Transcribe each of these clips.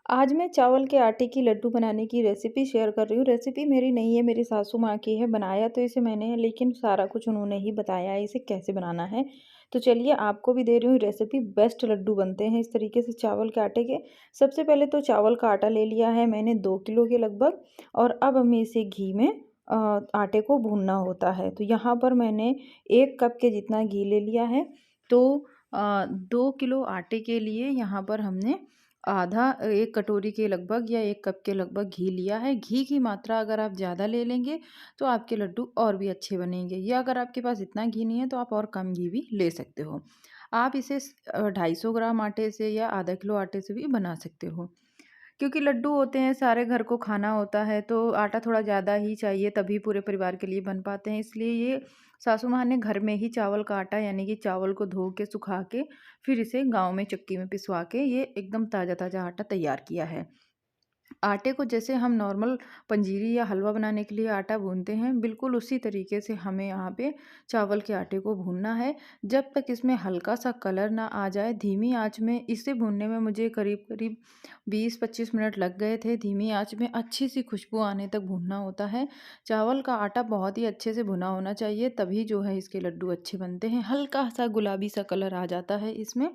आज मैं चावल के आटे की लड्डू बनाने की रेसिपी शेयर कर रही हूँ। रेसिपी मेरी नहीं है, मेरी सासू माँ की है। बनाया तो इसे मैंने है, लेकिन सारा कुछ उन्होंने ही बताया है इसे कैसे बनाना है। तो चलिए आपको भी दे रही हूँ रेसिपी। बेस्ट लड्डू बनते हैं इस तरीके से चावल के आटे के। सबसे पहले तो चावल का आटा ले लिया है मैंने 2 किलो के लगभग, और अब हमें इसे घी में आटे को भूनना होता है। तो यहाँ पर मैंने 1 कप के जितना घी ले लिया है। तो 2 किलो आटे के लिए यहाँ पर हमने आधा 1 कटोरी के लगभग या 1 कप के लगभग घी लिया है। घी की मात्रा अगर आप ज़्यादा ले लेंगे तो आपके लड्डू और भी अच्छे बनेंगे, या अगर आपके पास इतना घी नहीं है तो आप और कम घी भी ले सकते हो। आप इसे 250 ग्राम आटे से या आधा किलो आटे से भी बना सकते हो। क्योंकि लड्डू होते हैं, सारे घर को खाना होता है, तो आटा थोड़ा ज़्यादा ही चाहिए, तभी पूरे परिवार के लिए बन पाते हैं। इसलिए ये सासू माँ ने घर में ही चावल का आटा, यानी कि चावल को धो के सुखा के फिर इसे गाँव में चक्की में पिसवा के ये एकदम ताज़ा-ताज़ा आटा तैयार किया है। आटे को जैसे हम नॉर्मल पंजीरी या हलवा बनाने के लिए आटा भूनते हैं, बिल्कुल उसी तरीके से हमें यहाँ पे चावल के आटे को भूनना है। जब तक इसमें हल्का सा कलर ना आ जाए, धीमी आंच में इसे भूनने में मुझे करीब-करीब 20-25 मिनट लग गए थे। धीमी आंच में अच्छी सी खुशबू आने तक भूनना होता है। चावल का आटा बहुत ही अच्छे से भुना होना चाहिए, तभी जो है इसके लड्डू अच्छे बनते हैं। हल्का सा गुलाबी सा कलर आ जाता है इसमें।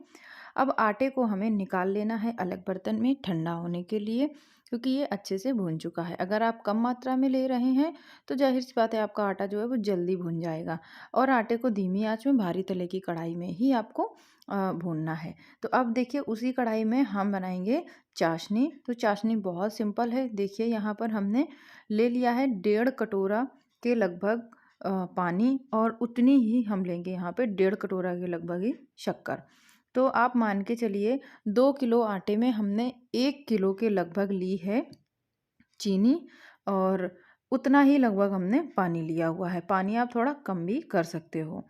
अब आटे को हमें निकाल लेना है अलग बर्तन में ठंडा होने के लिए, क्योंकि ये अच्छे से भून चुका है। अगर आप कम मात्रा में ले रहे हैं तो ज़ाहिर-सी बात है आपका आटा जो है वो जल्दी भुन जाएगा, और आटे को धीमी आँच में भारी तले की कढ़ाई में ही आपको भूनना है। तो अब देखिए उसी कढ़ाई में हम बनाएँगे चाशनी। तो चाशनी बहुत सिंपल है। देखिए यहाँ पर हमने ले लिया है 1.5 कटोरा के लगभग पानी, और उतनी ही हम लेंगे यहाँ पे 1.5 कटोरा के लगभग ही शक्कर। तो आप मान के चलिए 2 किलो आटे में हमने 1 किलो के लगभग ली है चीनी, और उतना ही लगभग हमने पानी लिया हुआ है। पानी आप थोड़ा कम भी कर सकते हो।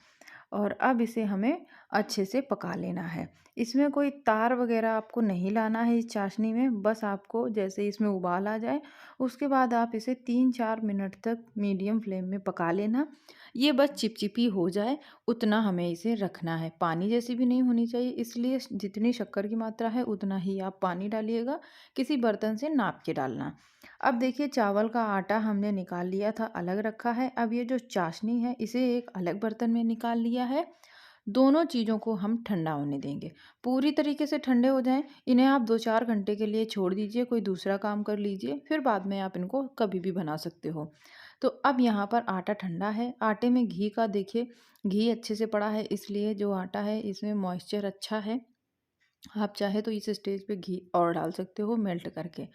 और अब इसे हमें अच्छे से पका लेना है। इसमें कोई तार वग़ैरह आपको नहीं लाना है इस चाशनी में, बस आपको जैसे इसमें उबाल आ जाए, उसके बाद आप इसे 3-4 मिनट तक मीडियम फ्लेम में पका लेना। ये बस चिपचिपी हो जाए, उतना हमें इसे रखना है। पानी जैसी भी नहीं होनी चाहिए, इसलिए जितनी शक्कर की मात्रा है उतना ही आप पानी डालिएगा, किसी बर्तन से नाप के डालना। अब देखिए चावल का आटा हमने निकाल लिया था, अलग रखा है। अब ये जो चाशनी है इसे एक अलग बर्तन में निकाल लिया है। दोनों चीज़ों को हम ठंडा होने देंगे। पूरी तरीके से ठंडे हो जाएँ, इन्हें आप 2-4 घंटे के लिए छोड़ दीजिए, कोई दूसरा काम कर लीजिए, फिर बाद में आप इनको कभी भी बना सकते हो। तो अब यहाँ पर आटा ठंडा है, आटे में घी का देखिए, घी अच्छे से पड़ा है, इसलिए जो आटा है इसमें मॉइस्चर अच्छा है। आप चाहे तो इस स्टेज पे घी और डाल सकते हो मेल्ट करके।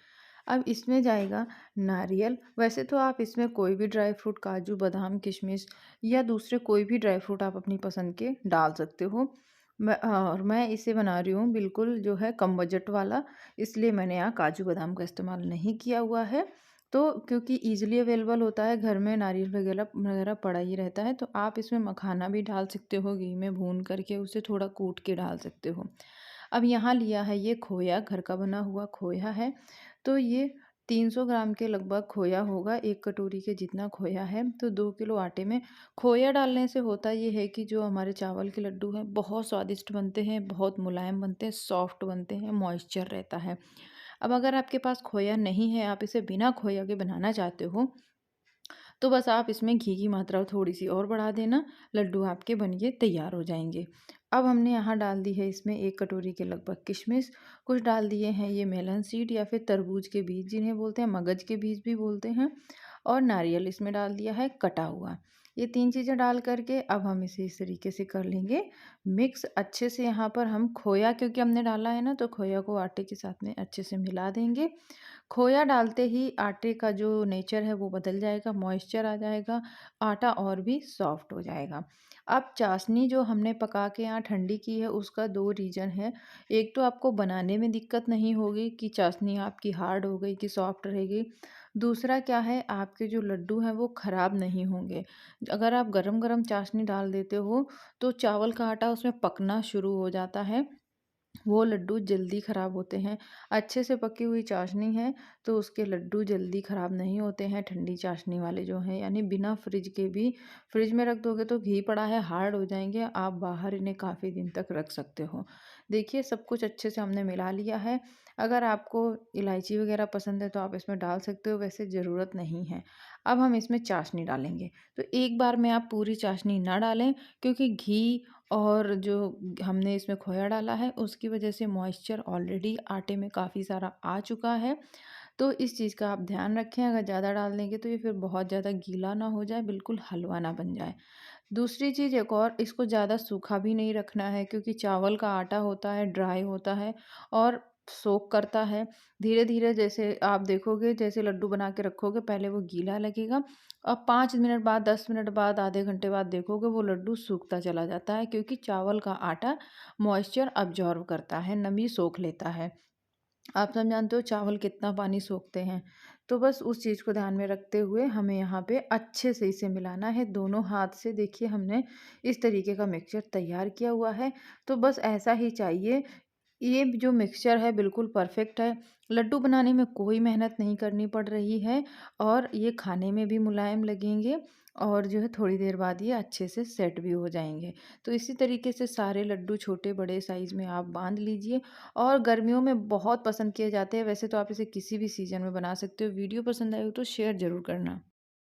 अब इसमें जाएगा नारियल। वैसे तो आप इसमें कोई भी ड्राई फ्रूट, काजू, बादाम, किशमिश या दूसरे कोई भी ड्राई फ्रूट आप अपनी पसंद के डाल सकते हो। और मैं इसे बना रही हूँ बिल्कुल जो है कम बजट वाला, इसलिए मैंने यहाँ काजू बादाम का इस्तेमाल नहीं किया हुआ है। तो क्योंकि ईज़िली अवेलेबल होता है, घर में नारियल वगैरह वगैरह पड़ा ही रहता है, तो आप इसमें मखाना भी डाल सकते हो, घी में भून करके उसे थोड़ा कूट के डाल सकते हो। अब यहाँ लिया है ये खोया, घर का बना हुआ खोया है। तो ये 300 ग्राम के लगभग खोया होगा, 1 कटोरी के जितना खोया है। तो 2 किलो आटे में खोया डालने से होता ये है कि जो हमारे चावल के लड्डू हैं बहुत स्वादिष्ट बनते हैं, बहुत मुलायम बनते हैं, सॉफ्ट बनते हैं, मॉइस्चर रहता है। अब अगर आपके पास खोया नहीं है, आप इसे बिना खोया के बनाना चाहते हो, तो बस आप इसमें घी की मात्रा थोड़ी-सी और बढ़ा देना, लड्डू आपके बन के तैयार हो जाएँगे। अब हमने यहाँ डाल दी है इसमें 1 कटोरी के लगभग किशमिश, कुछ डाल दिए हैं ये मेलन सीड या फिर तरबूज के बीज जिन्हें बोलते हैं, मगज के बीज भी बोलते हैं, और नारियल इसमें डाल दिया है कटा हुआ। ये 3 चीज़ें डाल कर के अब हम इसे इस तरीके से कर लेंगे मिक्स अच्छे से। यहाँ पर हम खोया क्योंकि हमने डाला है ना, तो खोया को आटे के साथ में अच्छे से मिला देंगे। खोया डालते ही आटे का जो नेचर है वो बदल जाएगा, मॉइस्चर आ जाएगा, आटा और भी सॉफ्ट हो जाएगा। अब चाशनी जो हमने पका के यहाँ ठंडी की है उसका 2 रीज़न है। एक तो आपको बनाने में दिक्कत नहीं होगी कि चाशनी आपकी हार्ड हो गई कि सॉफ्ट रहेगी। दूसरा क्या है, आपके जो लड्डू हैं वो ख़राब नहीं होंगे। अगर आप गरम-गरम चाशनी डाल देते हो तो चावल का आटा उसमें पकना शुरू हो जाता है, वो लड्डू जल्दी ख़राब होते हैं। अच्छे से पकी हुई चाशनी है तो उसके लड्डू जल्दी ख़राब नहीं होते हैं, ठंडी चाशनी वाले जो हैं, यानी बिना फ्रिज के भी। फ्रिज में रख दोगे तो घी पड़ा है, हार्ड हो जाएँगे, आप बाहर इन्हें काफ़ी दिन तक रख सकते हो। देखिए सब कुछ अच्छे से हमने मिला लिया है। अगर आपको इलायची वगैरह पसंद है तो आप इसमें डाल सकते हो, वैसे ज़रूरत नहीं है। अब हम इसमें चाशनी डालेंगे। तो एक बार में आप पूरी चाशनी ना डालें, क्योंकि घी और जो हमने इसमें खोया डाला है उसकी वजह से मॉइस्चर ऑलरेडी आटे में काफ़ी सारा आ चुका है। तो इस चीज़ का आप ध्यान रखें, अगर ज़्यादा डाल देंगे तो ये फिर बहुत ज़्यादा गीला ना हो जाए, बिल्कुल हलवा ना बन जाए। दूसरी चीज़ एक और, इसको ज़्यादा सूखा भी नहीं रखना है, क्योंकि चावल का आटा होता है, ड्राई होता है और सोक करता है। धीरे-धीरे जैसे आप देखोगे, जैसे लड्डू बना के रखोगे पहले वो गीला लगेगा और 5 मिनट बाद, 10 मिनट बाद, आधे घंटे बाद देखोगे वो लड्डू सूखता चला जाता है, क्योंकि चावल का आटा मॉइस्चर अब्ज़ॉर्ब करता है, नमी सोख लेता है। आप सब जानते हो चावल कितना पानी सोखते हैं। तो बस उस चीज़ को ध्यान में रखते हुए हमें यहाँ पे अच्छे से इसे मिलाना है दोनों हाथ से। देखिए हमने इस तरीके का मिक्सचर तैयार किया हुआ है। तो बस ऐसा ही चाहिए। ये जो मिक्सचर है बिल्कुल परफेक्ट है। लड्डू बनाने में कोई मेहनत नहीं करनी पड़ रही है और ये खाने में भी मुलायम लगेंगे और जो है थोड़ी देर बाद ये अच्छे से सेट भी हो जाएँगे। तो इसी तरीके से सारे लड्डू छोटे-बड़े साइज़ में आप बाँध लीजिए और गर्मियों में बहुत पसंद किए जाते हैं। वैसे तो आप इसे किसी भी सीज़न में बना सकते हो। वीडियो पसंद आई हो तो शेयर ज़रूर करना।